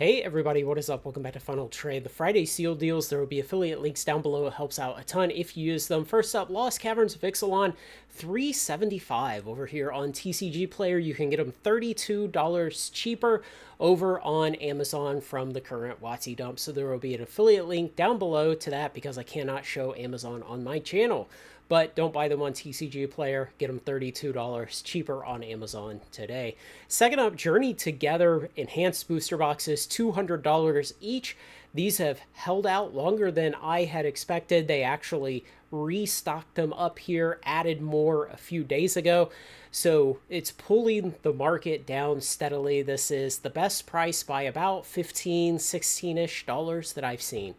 Hey everybody, what is up? Welcome back to Final Trade. The Friday seal deals, there will be affiliate links down below. It helps out a ton if you use them. First up, Lost Caverns of Ixalan, $3.75 over here on TCG Player. You can get them $32 cheaper over on Amazon from the current WotC dump. So there will be an affiliate link down below to that because I cannot show Amazon on my channel. But don't buy them on TCG Player. Get them $32 cheaper on Amazon today. Second up, Journey Together Enhanced Booster Boxes, $200 each. These have held out longer than I had expected. They actually restocked them up here, added more a few days ago. So it's pulling the market down steadily. This is the best price by about 15, 16-ish dollars that I've seen.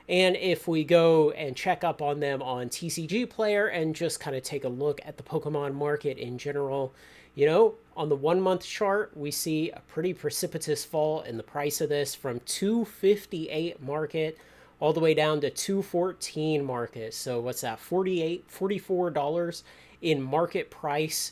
And if we go and check up on them on TCG Player and just kind of take a look at the Pokemon market in general, you know, on the 1 month chart, we see a pretty precipitous fall in the price of this from 258 market all the way down to 214 market. So what's that? $44 in market price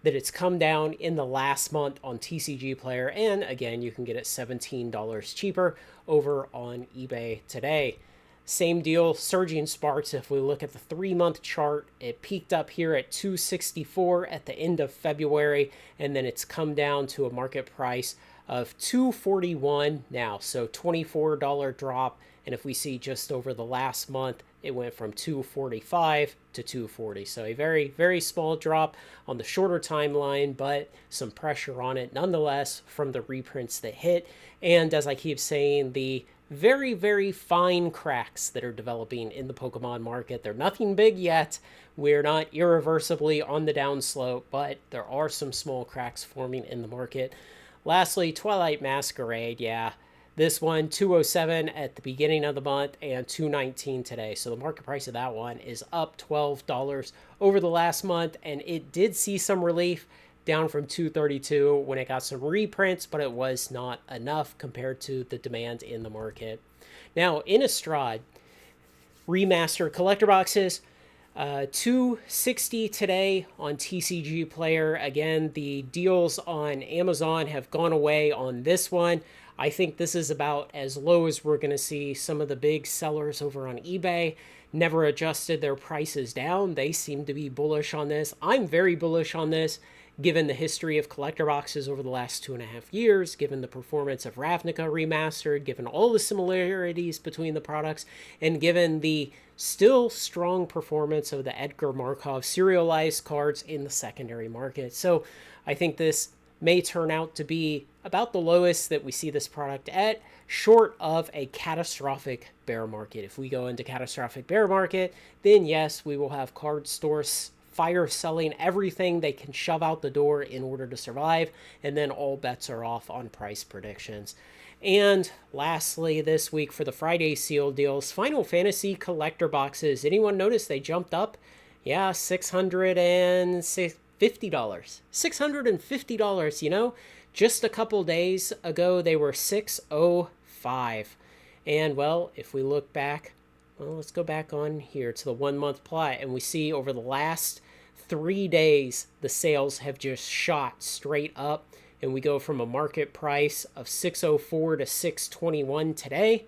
that it's come down in the last month on TCG Player. And again, you can get it $17 cheaper over on eBay today. Same deal, Surging Sparks. If we look at the 3 month chart, it peaked up here at 264 at the end of February, and then it's come down to a market price of 241 now. So $24 drop. And if we see just over the last month, it went from 245 to 240. So a very, very small drop on the shorter timeline, but some pressure on it nonetheless from the reprints that hit. And as I keep saying, the very, very fine cracks that are developing in the Pokemon market. They're nothing big yet. We're not irreversibly on the downslope, but there are some small cracks forming in the market. Lastly, Twilight Masquerade. Yeah, this one, 207 at the beginning of the month and 219 today. So the market price of that one is up $12 over the last month, and it did see some relief down from 232 when it got some reprints, but it was not enough compared to the demand in the market. Now, Innistrad remastered collector boxes, $260 today on TCG Player. Again, the deals on Amazon have gone away on this one. I think this is about as low as we're going to see. Some of the big sellers over on eBay never adjusted their prices down. They seem to be bullish on this. I'm very bullish on this, given the history of collector boxes over the last 2.5 years, given the performance of Ravnica Remastered, given all the similarities between the products, and given the still strong performance of the Edgar Markov serialized cards in the secondary market. So I think this may turn out to be about the lowest that we see this product at, short of a catastrophic bear market. If we go into catastrophic bear market, then yes, we will have card stores fire selling everything they can shove out the door in order to survive, and then all bets are off on price predictions. And lastly, this week for the Friday seal deals, Final Fantasy collector boxes. Anyone notice they jumped up? Yeah, $650. $650, you know? Just a couple days ago, they were $605. And, well, if we look back, well, let's go back on here to the 1 month plot, and we see over the last 3 days, the sales have just shot straight up, and we go from a market price of $604 to $621 today,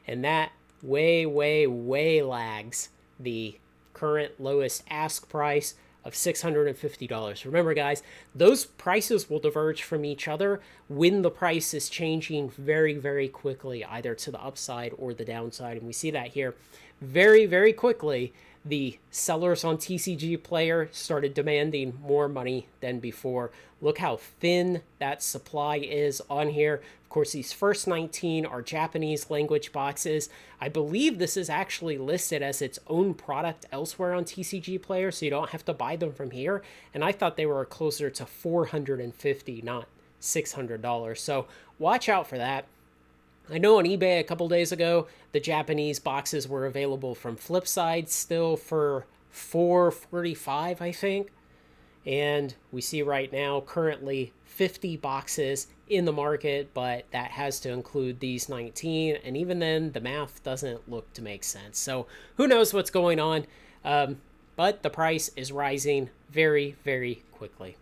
and that way, way, way lags the current lowest ask price of $650. Remember, guys, those prices will diverge from each other when the price is changing very, very quickly, either to the upside or the downside. And we see that here very, very quickly. The sellers on TCG Player started demanding more money than before. Look how thin that supply is on here. Of course, these first 19 are Japanese language boxes. I believe this is actually listed as its own product elsewhere on TCG Player, so you don't have to buy them from here. And I thought they were closer to $450, not $600. So watch out for that. I know on eBay a couple days ago, the Japanese boxes were available from Flipside still for $445, I think. And we see right now currently 50 boxes in the market, but that has to include these 19. And even then, the math doesn't look to make sense. So who knows what's going on, but the price is rising very, very quickly.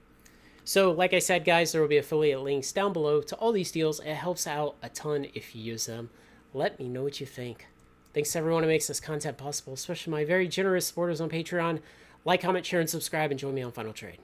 So like I said, guys, there will be affiliate links down below to all these deals. It helps out a ton if you use them. Let me know what you think. Thanks to everyone who makes this content possible, especially my very generous supporters on Patreon. Like, comment, share, and subscribe, and join me on Final Trade.